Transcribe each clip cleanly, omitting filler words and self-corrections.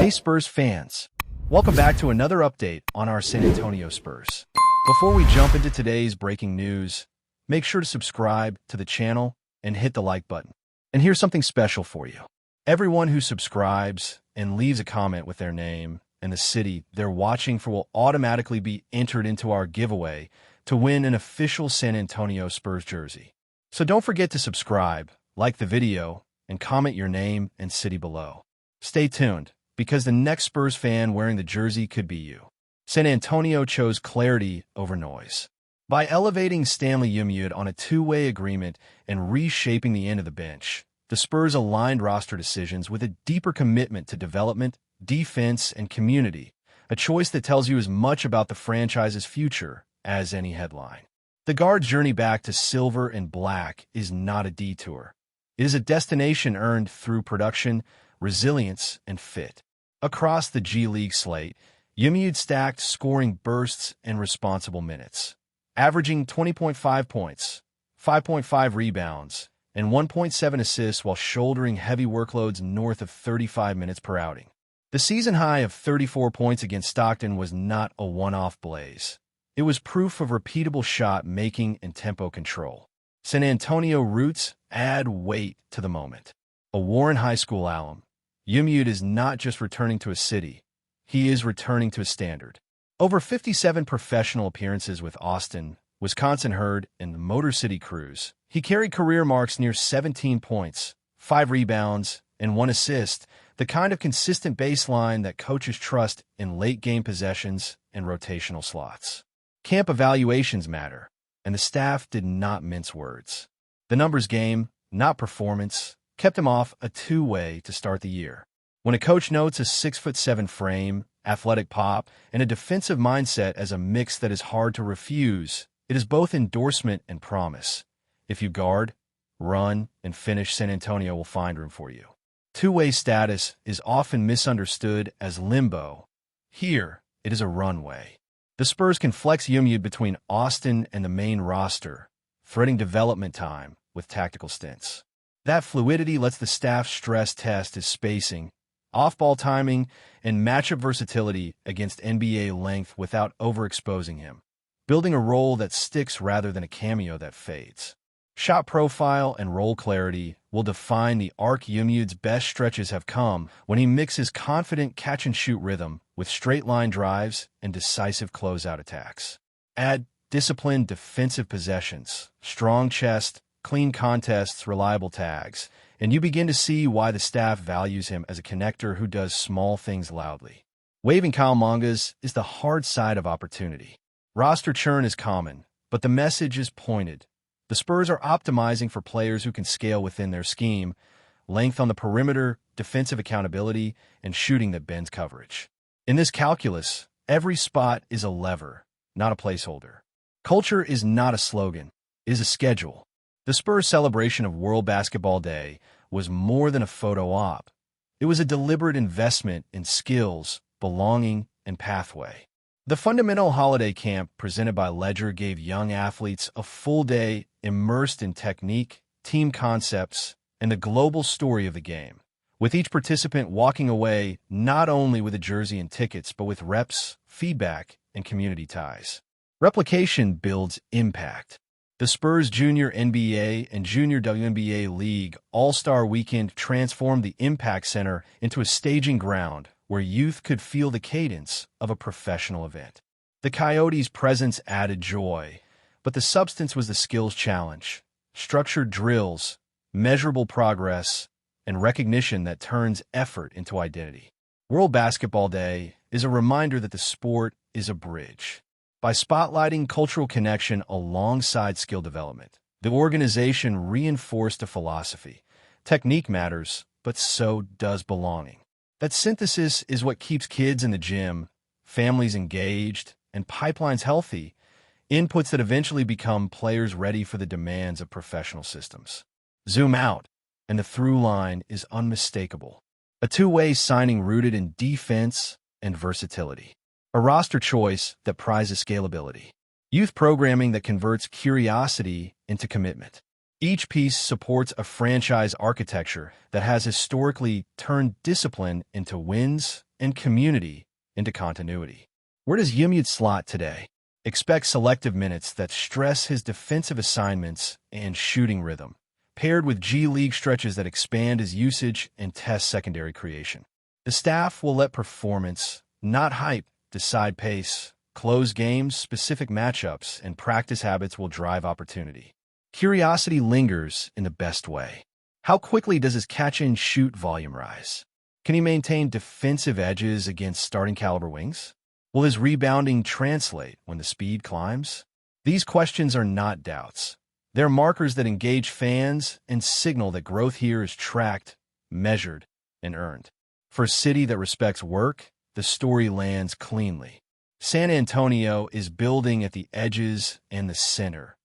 Hey Spurs fans, welcome back to another update on our San Antonio Spurs. Before we jump into today's breaking news, make sure to subscribe to the channel and hit the like button. And here's something special for you. Everyone who subscribes and leaves a comment with their name and the city they're watching for will automatically be entered into our giveaway to win an official San Antonio Spurs jersey. So don't forget to subscribe, like the video, and comment your name and city below. Stay tuned, because the next Spurs fan wearing the jersey could be you. San Antonio chose clarity over noise. By elevating Stanley Yumyud on a two-way agreement and reshaping the end of the bench, the Spurs aligned roster decisions with a deeper commitment to development, defense, and community, a choice that tells you as much about the franchise's future as any headline. The guard's journey back to silver and black is not a detour. It is a destination earned through production, resilience, and fit. Across the G League slate, Yumyud stacked scoring bursts and responsible minutes, averaging 20.5 points, 5.5 rebounds, and 1.7 assists while shouldering heavy workloads north of 35 minutes per outing. The season high of 34 points against Stockton was not a one-off blaze. It was proof of repeatable shot making and tempo control. San Antonio roots add weight to the moment. A Warren High School alum, Yumyud is not just returning to a city, he is returning to a standard. Over 57 professional appearances with Austin, Wisconsin Herd, and the Motor City Cruise, he carried career marks near 17 points, 5 rebounds, and 1 assist, the kind of consistent baseline that coaches trust in late-game possessions and rotational slots. Camp evaluations matter, and the staff did not mince words. The numbers game, not performance, kept him off a two-way to start the year. When a coach notes a 6'7" frame, athletic pop, and a defensive mindset as a mix that is hard to refuse, it is both endorsement and promise. If you guard, run, and finish, San Antonio will find room for you. Two-way status is often misunderstood as limbo. Here, it is a runway. The Spurs can flex Yumyud between Austin and the main roster, threading development time with tactical stints. That fluidity lets the staff stress test his spacing, off-ball timing, and matchup versatility against NBA length without overexposing him, building a role that sticks rather than a cameo that fades. Shot profile and role clarity will define the arc. Yumyud's best stretches have come when he mixes confident catch-and-shoot rhythm with straight-line drives and decisive closeout attacks. Add disciplined defensive possessions, strong chest, clean contests, reliable tags, and you begin to see why the staff values him as a connector who does small things loudly. Waving Kyle Mongas is the hard side of opportunity. Roster churn is common, but the message is pointed. The Spurs are optimizing for players who can scale within their scheme, length on the perimeter, defensive accountability, and shooting that bends coverage. In this calculus, every spot is a lever, not a placeholder. Culture is not a slogan, it is a schedule. The Spurs' celebration of World Basketball Day was more than a photo op. It was a deliberate investment in skills, belonging, and pathway. The fundamental holiday camp presented by Ledger gave young athletes a full day immersed in technique, team concepts, and the global story of the game, with each participant walking away not only with a jersey and tickets, but with reps, feedback, and community ties. Replication builds impact. The Spurs Junior NBA and Junior WNBA League All-Star Weekend transformed the Impact Center into a staging ground where youth could feel the cadence of a professional event. The Coyotes' presence added joy, but the substance was the skills challenge, structured drills, measurable progress, and recognition that turns effort into identity. World Basketball Day is a reminder that the sport is a bridge. By spotlighting cultural connection alongside skill development, the organization reinforced a philosophy. Technique matters, but so does belonging. That synthesis is what keeps kids in the gym, families engaged, and pipelines healthy, inputs that eventually become players ready for the demands of professional systems. Zoom out, and the through line is unmistakable. A two-way signing rooted in defense and versatility. A roster choice that prizes scalability. Youth programming that converts curiosity into commitment. Each piece supports a franchise architecture that has historically turned discipline into wins and community into continuity. Where does Yimyud slot today? Expect selective minutes that stress his defensive assignments and shooting rhythm, paired with G League stretches that expand his usage and test secondary creation. The staff will let performance, not hype, decide pace. Close games, specific matchups, and practice habits will drive opportunity. Curiosity lingers in the best way. How quickly does his catch-and-shoot volume rise? Can he maintain defensive edges against starting-caliber wings? Will his rebounding translate when the speed climbs? These questions are not doubts. They're markers that engage fans and signal that growth here is tracked, measured, and earned. For a city that respects work, the story lands cleanly. San Antonio is building at the edges and the center,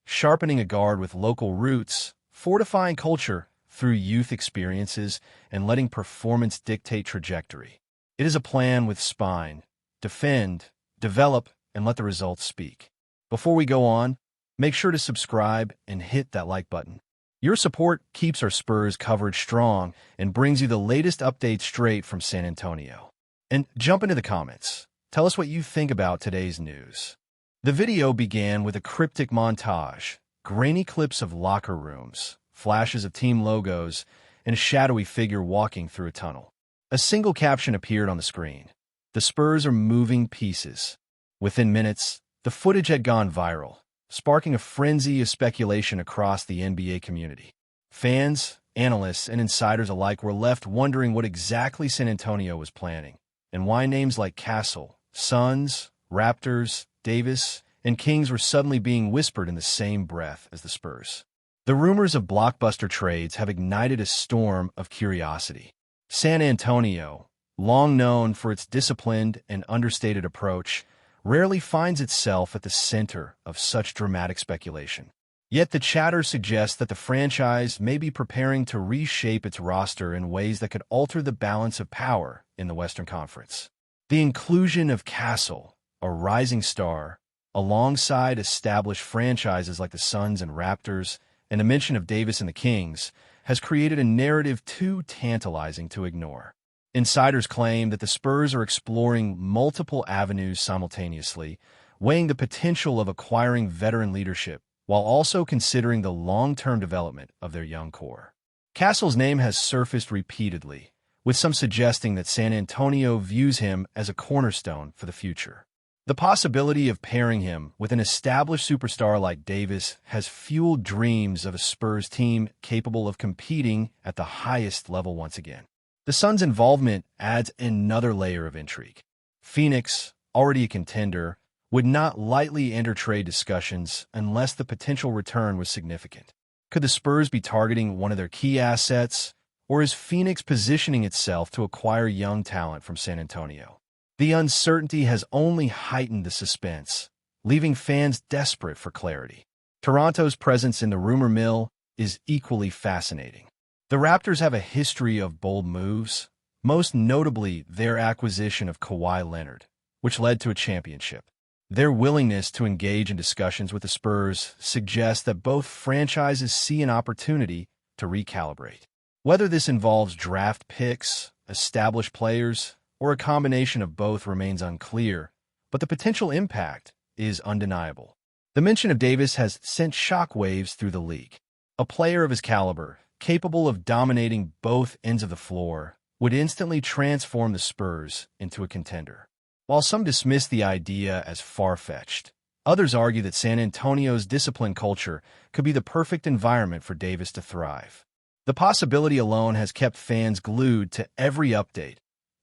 sharpening a guard with local roots, fortifying culture through youth experiences, and letting performance dictate trajectory. It is a plan with spine. Defend, develop, and let the results speak. Before we go on, make sure to subscribe and hit that like button. Your support keeps our Spurs coverage strong and brings you the latest updates straight from San Antonio. And jump into the comments. Tell us what you think about today's news. The video began with a cryptic montage, grainy clips of locker rooms, flashes of team logos, and a shadowy figure walking through a tunnel. A single caption appeared on the screen. The Spurs are moving pieces. Within minutes, the footage had gone viral, sparking a frenzy of speculation across the NBA community. Fans, analysts, and insiders alike were left wondering what exactly San Antonio was planning, and why names like Castle, Suns, Raptors, Davis, and Kings were suddenly being whispered in the same breath as the Spurs. The rumors of blockbuster trades have ignited a storm of curiosity. San Antonio, long known for its disciplined and understated approach, rarely finds itself at the center of such dramatic speculation. Yet the chatter suggests that the franchise may be preparing to reshape its roster in ways that could alter the balance of power in the Western Conference. The inclusion of Castle, a rising star, alongside established franchises like the Suns and Raptors, and the mention of Davis and the Kings, has created a narrative too tantalizing to ignore. Insiders claim that the Spurs are exploring multiple avenues simultaneously, weighing the potential of acquiring veteran leadership while also considering the long-term development of their young core. Castle's name has surfaced repeatedly, with some suggesting that San Antonio views him as a cornerstone for the future. The possibility of pairing him with an established superstar like Davis has fueled dreams of a Spurs team capable of competing at the highest level once again. The Suns' involvement adds another layer of intrigue. Phoenix, already a contender, would not lightly enter trade discussions unless the potential return was significant. Could the Spurs be targeting one of their key assets, or is Phoenix positioning itself to acquire young talent from San Antonio? The uncertainty has only heightened the suspense, leaving fans desperate for clarity. Toronto's presence in the rumor mill is equally fascinating. The Raptors have a history of bold moves, most notably their acquisition of Kawhi Leonard, which led to a championship. Their willingness to engage in discussions with the Spurs suggests that both franchises see an opportunity to recalibrate. Whether this involves draft picks, established players, or a combination of both remains unclear, but the potential impact is undeniable. The mention of Davis has sent shockwaves through the league. A player of his caliber, capable of dominating both ends of the floor, would instantly transform the Spurs into a contender. While some dismiss the idea as far-fetched, others argue that San Antonio's discipline culture could be the perfect environment for Davis to thrive. The possibility alone has kept fans glued to every update,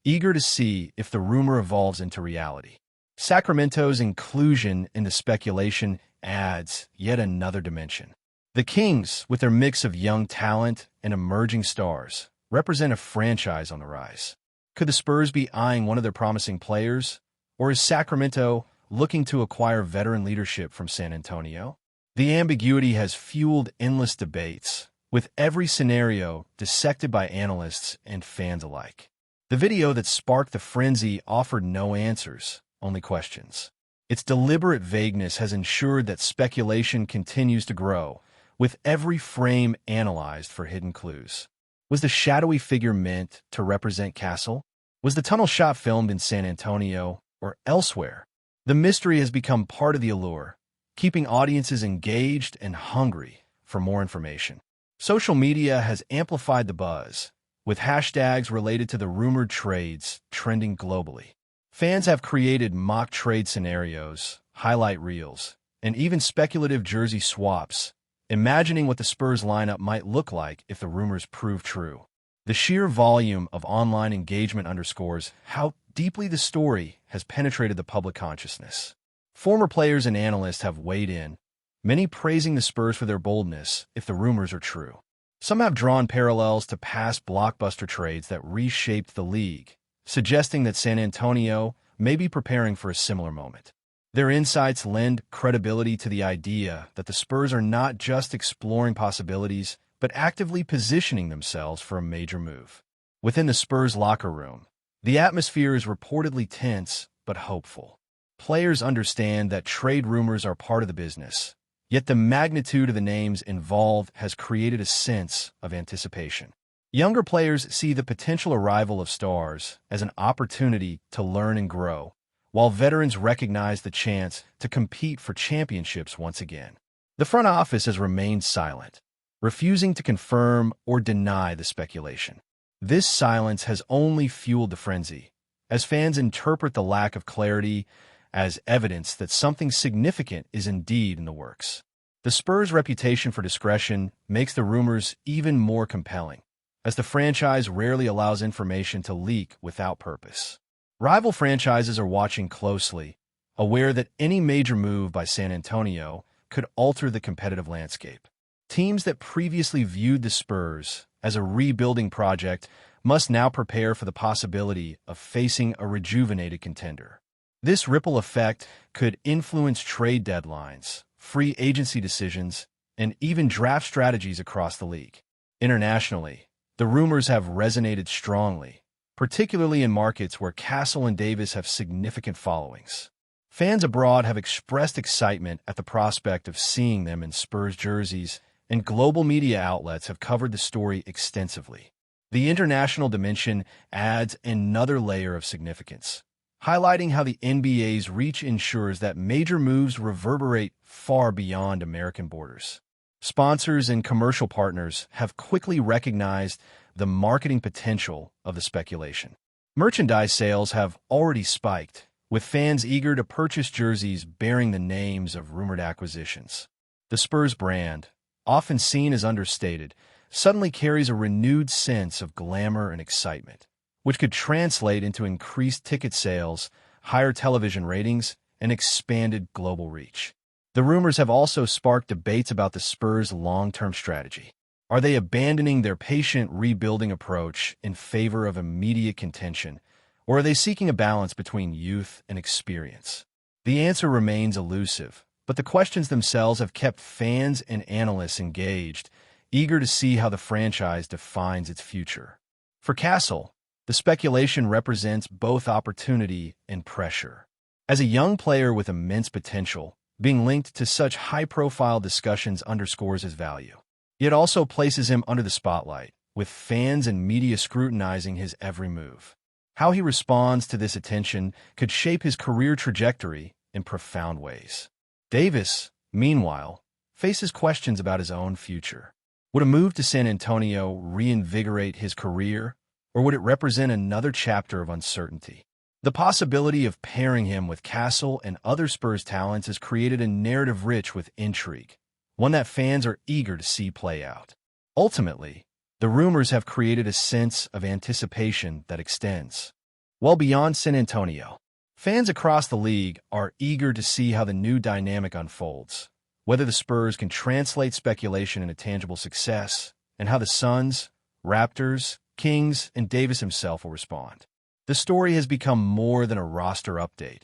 eager to see if the rumor evolves into reality. Sacramento's inclusion in the speculation adds yet another dimension. The Kings, with their mix of young talent and emerging stars, represent a franchise on the rise. Could the Spurs be eyeing one of their promising players, or is Sacramento looking to acquire veteran leadership from San Antonio? The ambiguity has fueled endless debates, with every scenario dissected by analysts and fans alike. The video that sparked the frenzy offered no answers, only questions. Its deliberate vagueness has ensured that speculation continues to grow, with every frame analyzed for hidden clues. Was the shadowy figure meant to represent Castle? Was the tunnel shot filmed in San Antonio or elsewhere? The mystery has become part of the allure, keeping audiences engaged and hungry for more information. Social media has amplified the buzz, with hashtags related to the rumored trades trending globally. Fans have created mock trade scenarios, highlight reels, and even speculative jersey swaps, imagining what the Spurs lineup might look like if the rumors prove true. The sheer volume of online engagement underscores how deeply the story has penetrated the public consciousness. Former players and analysts have weighed in, many praising the Spurs for their boldness if the rumors are true. Some have drawn parallels to past blockbuster trades that reshaped the league, suggesting that San Antonio may be preparing for a similar moment. Their insights lend credibility to the idea that the Spurs are not just exploring possibilities, but actively positioning themselves for a major move. Within the Spurs locker room, the atmosphere is reportedly tense but hopeful. Players understand that trade rumors are part of the business, yet the magnitude of the names involved has created a sense of anticipation. Younger players see the potential arrival of stars as an opportunity to learn and grow, while veterans recognize the chance to compete for championships once again. The front office has remained silent, refusing to confirm or deny the speculation. This silence has only fueled the frenzy, as fans interpret the lack of clarity as evidence that something significant is indeed in the works. The Spurs' reputation for discretion makes the rumors even more compelling, as the franchise rarely allows information to leak without purpose. Rival franchises are watching closely, aware that any major move by San Antonio could alter the competitive landscape. Teams that previously viewed the Spurs as a rebuilding project must now prepare for the possibility of facing a rejuvenated contender. This ripple effect could influence trade deadlines, free agency decisions, and even draft strategies across the league. Internationally, the rumors have resonated strongly, particularly in markets where Castle and Davis have significant followings. Fans abroad have expressed excitement at the prospect of seeing them in Spurs jerseys, and global media outlets have covered the story extensively. The international dimension adds another layer of significance, highlighting how the NBA's reach ensures that major moves reverberate far beyond American borders. Sponsors and commercial partners have quickly recognized the marketing potential of the speculation. Merchandise sales have already spiked, with fans eager to purchase jerseys bearing the names of rumored acquisitions. The Spurs brand, often seen as understated, suddenly carries a renewed sense of glamour and excitement, which could translate into increased ticket sales, higher television ratings, and expanded global reach. The rumors have also sparked debates about the Spurs' long-term strategy. Are they abandoning their patient rebuilding approach in favor of immediate contention, or are they seeking a balance between youth and experience? The answer remains elusive, but the questions themselves have kept fans and analysts engaged, eager to see how the franchise defines its future. For Castle, the speculation represents both opportunity and pressure. As a young player with immense potential, being linked to such high-profile discussions underscores his value. It also places him under the spotlight, with fans and media scrutinizing his every move. How he responds to this attention could shape his career trajectory in profound ways. Davis, meanwhile, faces questions about his own future. Would a move to San Antonio reinvigorate his career, or would it represent another chapter of uncertainty? The possibility of pairing him with Castle and other Spurs talents has created a narrative rich with intrigue, one that fans are eager to see play out. Ultimately, the rumors have created a sense of anticipation that extends well beyond San Antonio. Fans across the league are eager to see how the new dynamic unfolds, whether the Spurs can translate speculation into tangible success, and how the Suns, Raptors, Kings, and Davis himself will respond. The story has become more than a roster update.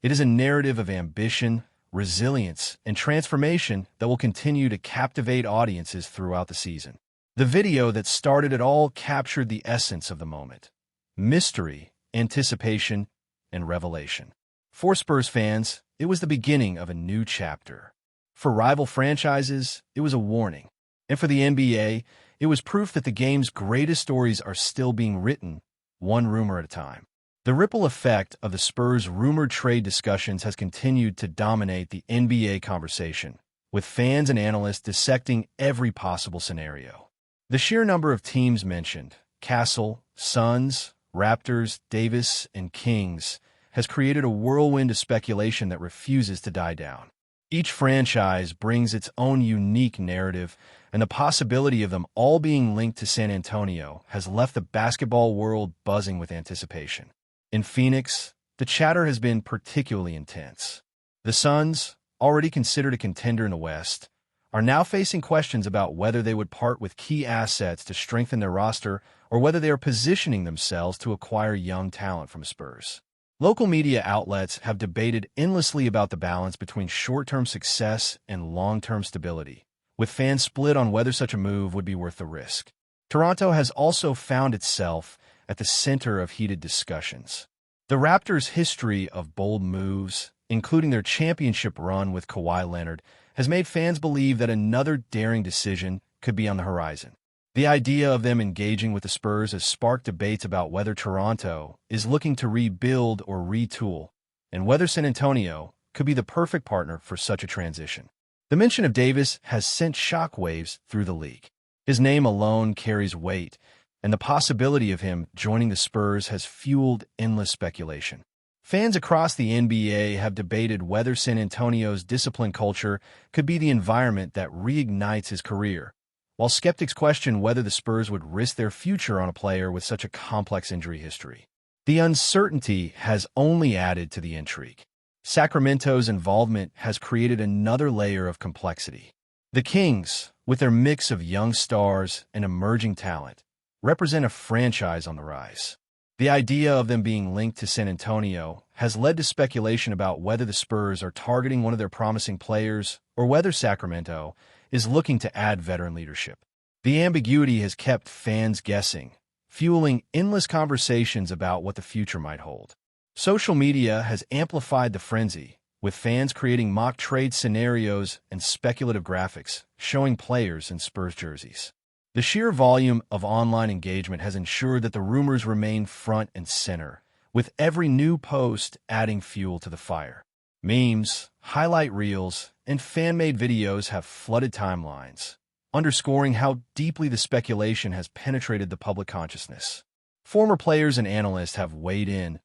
It is a narrative of ambition, resilience, and transformation that will continue to captivate audiences throughout the season. The video that started it all captured the essence of the moment: mystery, anticipation, and revelation. For Spurs fans, it was the beginning of a new chapter. For rival franchises, it was a warning. And for the NBA, it was proof that the game's greatest stories are still being written, one rumor at a time. The ripple effect of the Spurs' rumored trade discussions has continued to dominate the NBA conversation, with fans and analysts dissecting every possible scenario. The sheer number of teams mentioned, Castle, Suns, Raptors, Davis, and Kings, has created a whirlwind of speculation that refuses to die down. Each franchise brings its own unique narrative, and the possibility of them all being linked to San Antonio has left the basketball world buzzing with anticipation. In Phoenix, the chatter has been particularly intense. The Suns, already considered a contender in the West, are now facing questions about whether they would part with key assets to strengthen their roster or whether they are positioning themselves to acquire young talent from Spurs. Local media outlets have debated endlessly about the balance between short-term success and long-term stability, with fans split on whether such a move would be worth the risk. Toronto has also found itself at the center of heated discussions. The Raptors' history of bold moves, including their championship run with Kawhi Leonard, has made fans believe that another daring decision could be on the horizon. The idea of them engaging with the Spurs has sparked debates about whether Toronto is looking to rebuild or retool, and whether San Antonio could be the perfect partner for such a transition. The mention of Davis has sent shockwaves through the league. His name alone carries weight, and the possibility of him joining the Spurs has fueled endless speculation. Fans across the NBA have debated whether San Antonio's disciplined culture could be the environment that reignites his career, while skeptics question whether the Spurs would risk their future on a player with such a complex injury history. The uncertainty has only added to the intrigue. Sacramento's involvement has created another layer of complexity. The Kings, with their mix of young stars and emerging talent, represent a franchise on the rise. The idea of them being linked to San Antonio has led to speculation about whether the Spurs are targeting one of their promising players or whether Sacramento is looking to add veteran leadership. The ambiguity has kept fans guessing, fueling endless conversations about what the future might hold. Social media has amplified the frenzy, with fans creating mock trade scenarios and speculative graphics showing players in Spurs jerseys. The sheer volume of online engagement has ensured that the rumors remain front and center, with every new post adding fuel to the fire. Memes, highlight reels, and fan-made videos have flooded timelines, underscoring how deeply the speculation has penetrated the public consciousness. Former players and analysts have weighed in,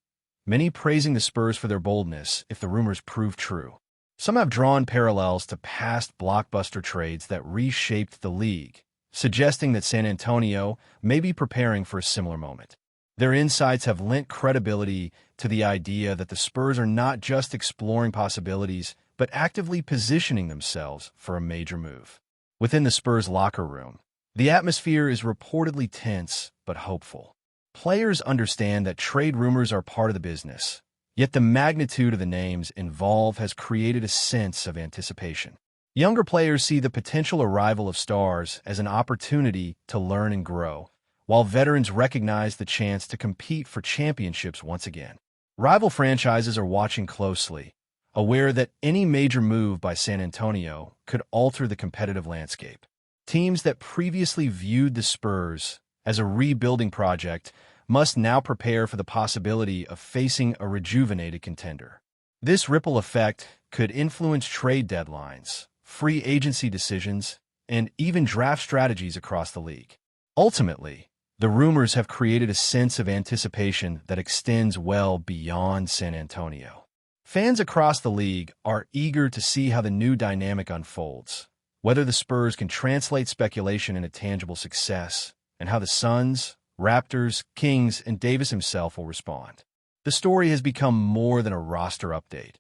many praising the Spurs for their boldness if the rumors prove true. Some have drawn parallels to past blockbuster trades that reshaped the league, suggesting that San Antonio may be preparing for a similar moment. Their insights have lent credibility to the idea that the Spurs are not just exploring possibilities, but actively positioning themselves for a major move. Within the Spurs locker room, the atmosphere is reportedly tense but hopeful. Players understand that trade rumors are part of the business, yet the magnitude of the names involved has created a sense of anticipation. Younger players see the potential arrival of stars as an opportunity to learn and grow, while veterans recognize the chance to compete for championships once again. Rival franchises are watching closely, aware that any major move by San Antonio could alter the competitive landscape. Teams that previously viewed the Spurs as a rebuilding project must now prepare for the possibility of facing a rejuvenated contender. This ripple effect could influence trade deadlines, free agency decisions, and even draft strategies across the league. Ultimately, the rumors have created a sense of anticipation that extends well beyond San Antonio. Fans across the league are eager to see how the new dynamic unfolds, whether the Spurs can translate speculation into tangible success, and how the Suns, Raptors, Kings, and Davis himself will respond. The story has become more than a roster update.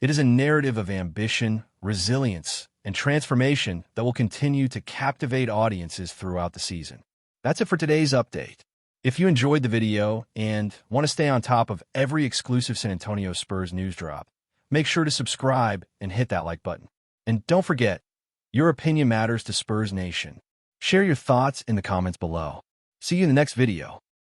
It is a narrative of ambition, resilience, and transformation that will continue to captivate audiences throughout the season. That's it for today's update. If you enjoyed the video and want to stay on top of every exclusive San Antonio Spurs news drop, make sure to subscribe and hit that like button. And don't forget, your opinion matters to Spurs Nation. Share your thoughts in the comments below. See you in the next video.